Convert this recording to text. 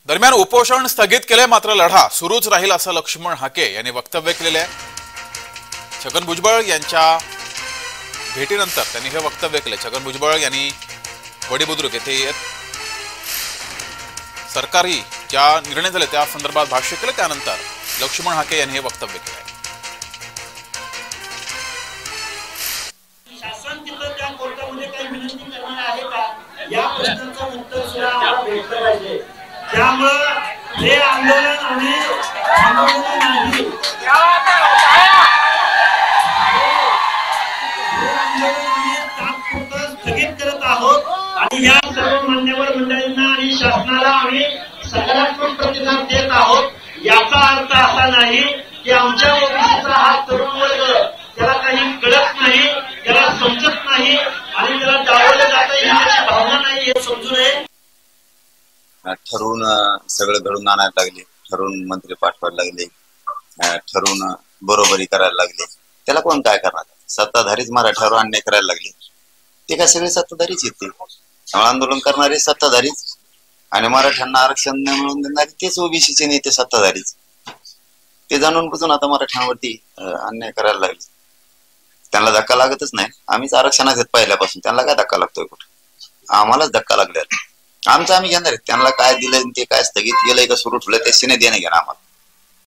दरम्यान उपोषण स्थगित केले, मात्र लढा सुरूच राहील असं लक्ष्मण हाके यांनी वक्तव्य केलेले आहे. छगन भुजबळ यांच्या भेटीनंतर त्यांनी हे वक्तव्य केले. छगन भुजबळ यांनी वडीबुद्रुक येथे सरकारी ज्या निर्णय झाले त्या संदर्भात भाष्य केले. त्यानंतर लक्ष्मण हाके यांनी हे वक्तव्य केले. शासन तिथं त्या कोर्टामध्ये काही विनंती करणार आहे का या प्रश्नाचं उत्तर सुद्धा आम्हाला भेटलं पाहिजे. त्यामुळं हे आंदोलन आम्ही थांबवलेलं नाही. हे आंदोलन आम्ही तात्पुरतं स्थगित करत आहोत आणि या सर्व मान्यवर मंडळींना आणि शासनाला आम्ही सकारात्मक प्रतिसाद देत आहोत. याचा अर्थ असा नाही की आमच्या ओबीसीचा हा तरुण वर्ग त्याला काही कळत नाही, त्याला समजत नाही आणि त्याला डावललं जातं ही त्याची भावना नाही हे समजू नये. ठरवून सगळं घडून आणायला लागले, ठरवून मंत्री पाठवायला लागले, ठरवून बरोबरी करायला लागले. त्याला कोण काय करणार? सत्ताधारीच मराठ्यावर अन्याय करायला लागले. ते काय सगळे सत्ताधारीच येते. आंदोलन करणारे सत्ताधारीच आणि मराठ्यांना आरक्षण न मिळवून देणारे तेच ओबीसीचे नेते सत्ताधारीच. ते जाणून बुजून आता मराठ्यांवरती अन्याय करायला लागले. त्यांना धक्का लागतच नाही. आम्हीच आरक्षणात घेत पहिल्यापासून. त्यांना काय धक्का लागतोय? कुठे आम्हालाच धक्का लागलेला. आमचं आम्ही घेणार. त्यांना काय दिलं ते काय स्थगित केलंय का सुरू ठेवलंय त्याशी नाही देणं घेणं आम्हाला.